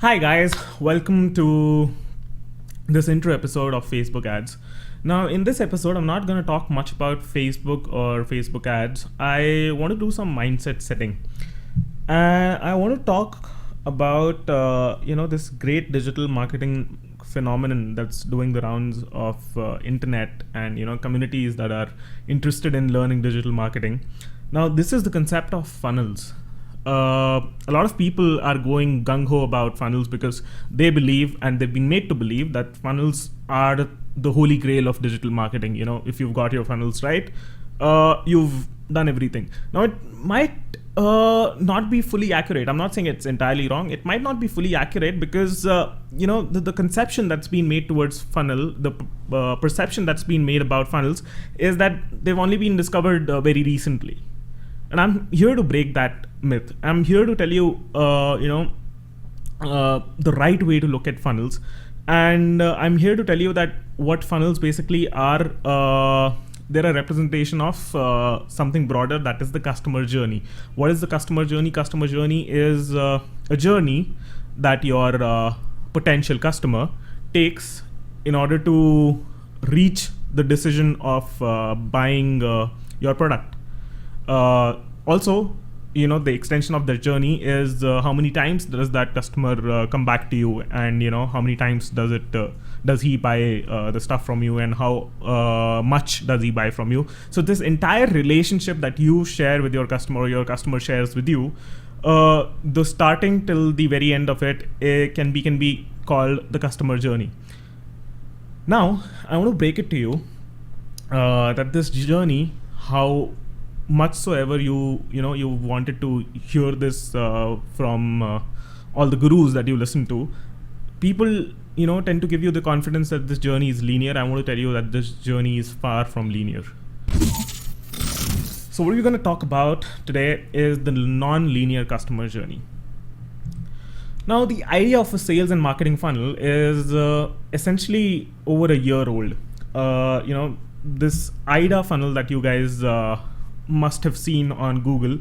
Hi guys, welcome to this intro episode of Facebook ads. Now, in this episode, I'm not going to talk much about Facebook or Facebook ads. I want to do some mindset setting. I want to talk about this great digital marketing phenomenon that's doing the rounds of internet and communities that are interested in learning digital marketing. Now, this is the concept of funnels. A lot of people are going gung-ho about funnels because they believe, and they've been made to believe, that funnels are the holy grail of digital marketing. If you've got your funnels right, you've done everything. Now, it might not be fully accurate. I'm not saying it's entirely wrong. It might not be fully accurate because the conception that's been made towards funnel, the perception that's been made about funnels is that they've only been discovered very recently. And I'm here to break that myth. I'm here to tell you, the right way to look at funnels. And I'm here to tell you that what funnels basically are, they're a representation of something broader, that is the customer journey. What is the customer journey? Customer journey is a journey that your potential customer takes in order to reach the decision of buying your product. Also, the extension of the journey is how many times does that customer come back to you, and how many times does he buy the stuff from you, and how much does he buy from you. So this entire relationship that you share with your customer, or your customer shares with you, the starting till the very end of it, can be called the customer journey. Now, I want to break it to you that this journey, how much so ever you wanted to hear this from all the gurus that you listen to, people tend to give you the confidence that this journey is linear. I want to tell you that this journey is far from linear. So what we're going to talk about today is the non-linear customer journey. Now, the idea of a sales and marketing funnel is essentially over a year old. This IDA funnel that you guys must have seen on Google,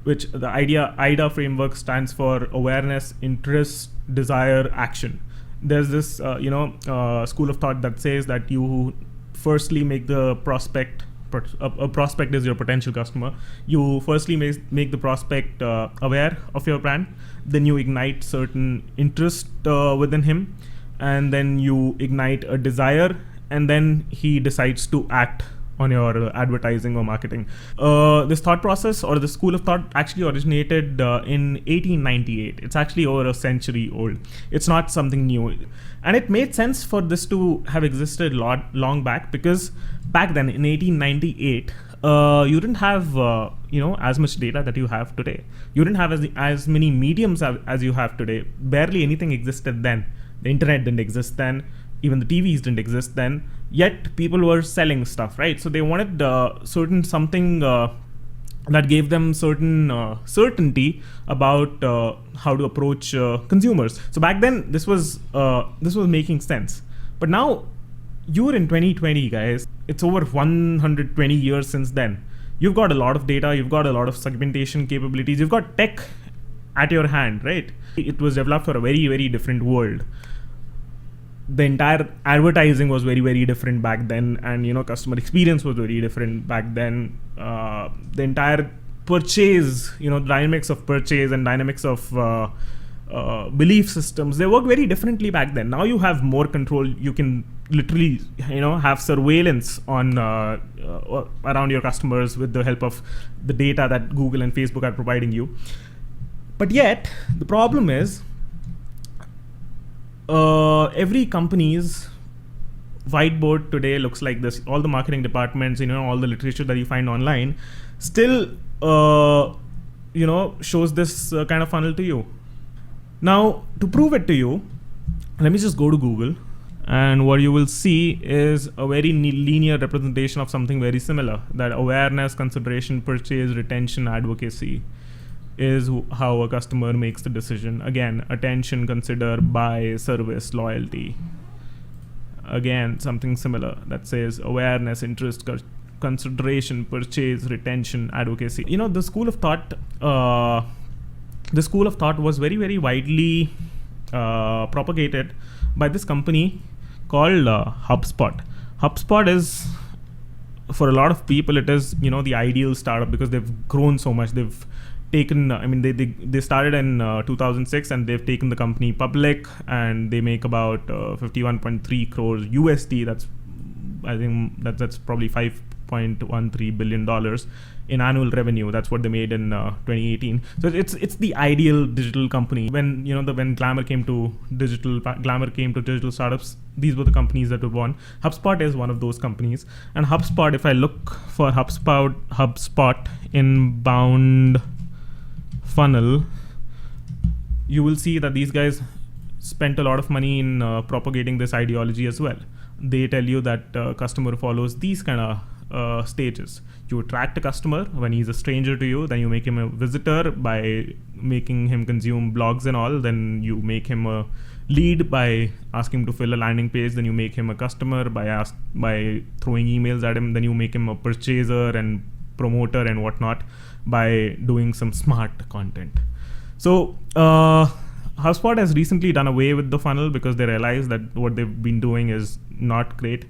which the IDA framework stands for awareness, interest, desire, action. There's this school of thought that says that you firstly make the prospect, a prospect is your potential customer. You firstly make the prospect aware of your brand, then you ignite certain interest within him, and then you ignite a desire, and then he decides to act on your advertising or marketing. This thought process, or the school of thought, actually originated in 1898. It's actually over a century old. It's not something new. And it made sense for this to have existed long back, because back then in 1898, you didn't have as much data that you have today. You didn't have as many mediums as you have today. Barely anything existed then. The internet didn't exist then. Even the TVs didn't exist then, yet people were selling stuff, right? So they wanted certain something that gave them certain certainty about how to approach consumers. So back then, this was making sense. But now, you're in 2020, guys. It's over 120 years since then. You've got a lot of data. You've got a lot of segmentation capabilities. You've got tech at your hand, right? It was developed for a very, very different world. The entire advertising was very, very different back then, and customer experience was very different back then. The entire purchase, dynamics of purchase and dynamics of belief systems, they work very differently back then. Now you have more control. You can literally have surveillance on around your customers with the help of the data that Google and Facebook are providing you. But yet the problem is, every company's whiteboard today looks like this. All the marketing departments, all the literature that you find online still shows this kind of funnel to you. Now, to prove it to you, let me just go to Google, and what you will see is a very linear representation of something very similar. That awareness, consideration, purchase, retention, advocacy is how a customer makes the decision. Again, attention, consider, buy, service, loyalty. Again, something similar that says awareness, interest, consideration, purchase, retention, advocacy. The school of thought was very, very widely propagated by this company called HubSpot. HubSpot is, for a lot of people, it is, the ideal startup because they've grown so much. They've taken, they started in 2006 and they've taken the company public, and they make about 51.3 crores USD. I think that's probably $5.13 billion in annual revenue. That's what they made in 2018. So it's the ideal digital company. When when glamour came to digital startups, these were the companies that were born. HubSpot is one of those companies. And HubSpot, if I look for HubSpot inbound funnel, you will see that these guys spent a lot of money in propagating this ideology as well. They tell you that customer follows these kind of stages. You attract a customer when he's a stranger to you, then you make him a visitor by making him consume blogs and all, then you make him a lead by asking him to fill a landing page, then you make him a customer by throwing emails at him, then you make him a purchaser and promoter and whatnot by doing some smart content. So HubSpot has recently done away with the funnel because they realized that what they've been doing is not great.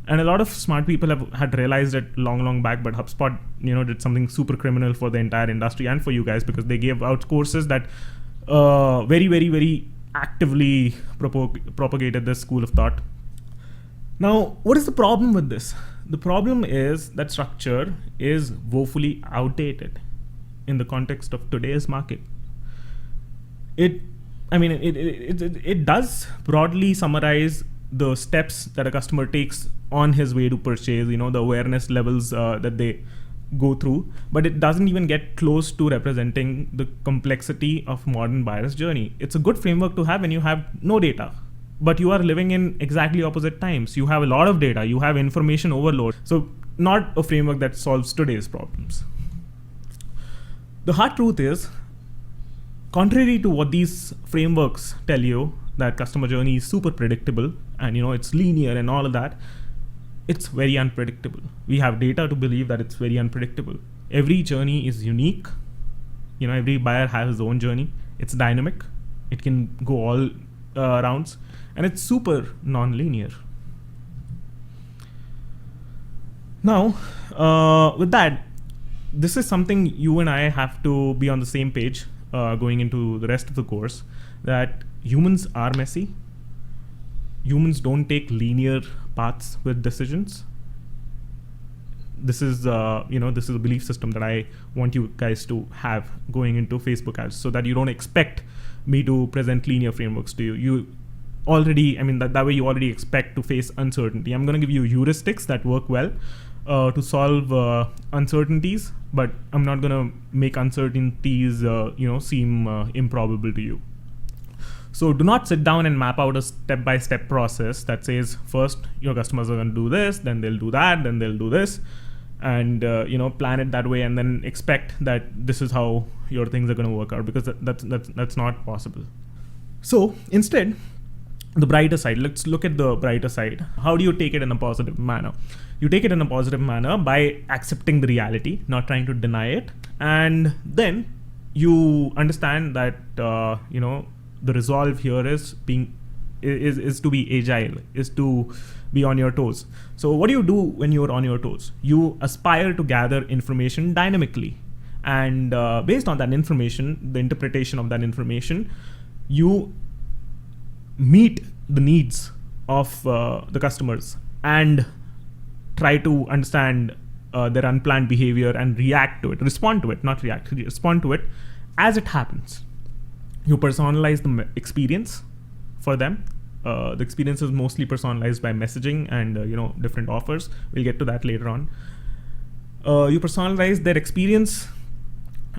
And a lot of smart people had realized it long back, but HubSpot, did something super criminal for the entire industry and for you guys, because they gave out courses that very, very, very actively propagated this school of thought. Now, what is the problem with this? The problem is that structure is woefully outdated in the context of today's market. It does broadly summarize the steps that a customer takes on his way to purchase, the awareness levels that they go through, but it doesn't even get close to representing the complexity of modern buyer's journey. It's a good framework to have when you have no data, but you are living in exactly opposite times. You have a lot of data, you have information overload. So not a framework that solves today's problems. The hard truth is, contrary to what these frameworks tell you, that customer journey is super predictable and it's linear and all of that, it's very unpredictable. We have data to believe that it's very unpredictable. Every journey is unique. Every buyer has his own journey. It's dynamic. It can go all rounds, and it's super non-linear. Now, with that, this is something you and I have to be on the same page going into the rest of the course, that humans are messy. Humans don't take linear paths with decisions. This is a belief system that I want you guys to have going into Facebook ads, so that you don't expect me to present linear frameworks to you. You already, that way you already expect to face uncertainty. I'm going to give you heuristics that work well to solve uncertainties, but I'm not going to make uncertainties seem improbable to you. So do not sit down and map out a step-by-step process that says, first your customers are going to do this, then they'll do that, then they'll do this, and plan it that way, and then expect that this is how your things are going to work out, because that's not possible. So instead, the brighter side. Let's look at the brighter side. How do you take it in a positive manner? You take it in a positive manner by accepting the reality, not trying to deny it, and then you understand that the resolve here is to be agile, is to be on your toes. So what do you do when you're on your toes? You aspire to gather information dynamically, and based on that information, the interpretation of that information, you meet the needs of the customers and try to understand their unplanned behavior and respond to it as it happens. You personalize the experience for them. The experience is mostly personalized by messaging and different offers. We'll get to that later on. You personalize their experience,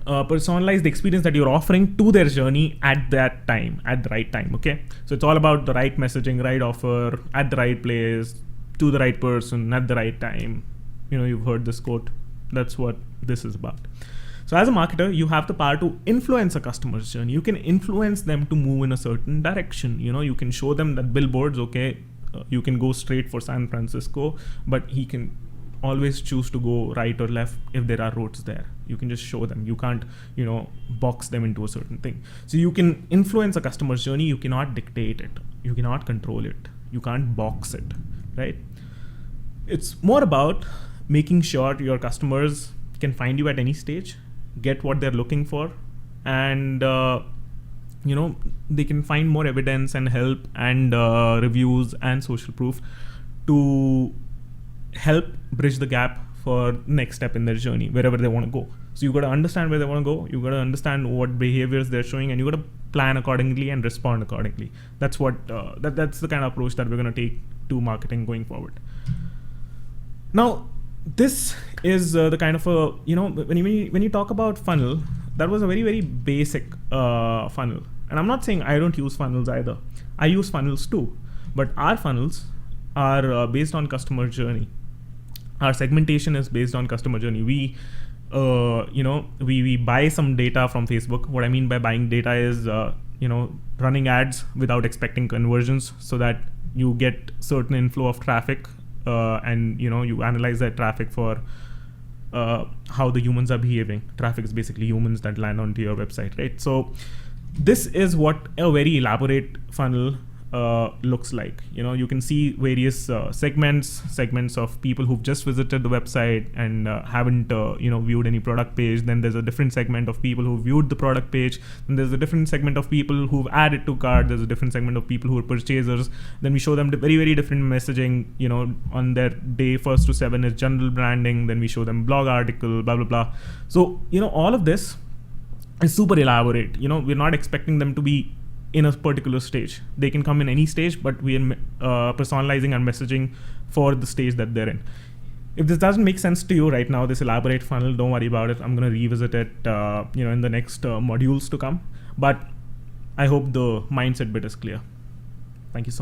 personalize the experience that you're offering to their journey at that time, at the right time. Okay, so it's all about the right messaging, right offer, at the right place, to the right person, at the right time. You've heard this quote. That's what this is about. So as a marketer, you have the power to influence a customer's journey. You can influence them to move in a certain direction. You can show them that billboards, okay, you can go straight for San Francisco, but he can always choose to go right or left if there are roads there. You can just show them. You can't, box them into a certain thing. So you can influence a customer's journey. You cannot dictate it. You cannot control it. You can't box it, right? It's more about making sure your customers can find you at any stage, get what they're looking for, and they can find more evidence and help and reviews and social proof to help bridge the gap for next step in their journey, wherever they want to go. So you got to understand where they want to go. You got to understand what behaviors they're showing, and you got to plan accordingly and respond accordingly. That's what that's the kind of approach that we're going to take to marketing going forward. Now, this is the kind of a, when you talk about funnel, that was a very, very basic funnel. And I'm not saying I don't use funnels either. I use funnels too. But our funnels are based on customer journey. Our segmentation is based on customer journey. We buy some data from Facebook. What I mean by buying data is, running ads without expecting conversions, so that you get certain inflow of traffic, and you analyze that traffic for how the humans are behaving. Traffic is basically humans that land onto your website, right? So this is what a very elaborate funnel looks like. You can see various segments of people who've just visited the website and haven't viewed any product page. Then there's a different segment of people who viewed the product page. Then there's a different segment of people who've added to cart. There's a different segment of people who are purchasers. Then we show them the very, very different messaging. On their day 1st to 7 is general branding. Then we show them blog article, blah blah blah. So all of this is super elaborate. We're not expecting them to be in a particular stage. They can come in any stage, but we are personalizing and messaging for the stage that they're in. If this doesn't make sense to you right now, this elaborate funnel, don't worry about it. I'm going to revisit it in the next modules to come. But I hope the mindset bit is clear. Thank you so much.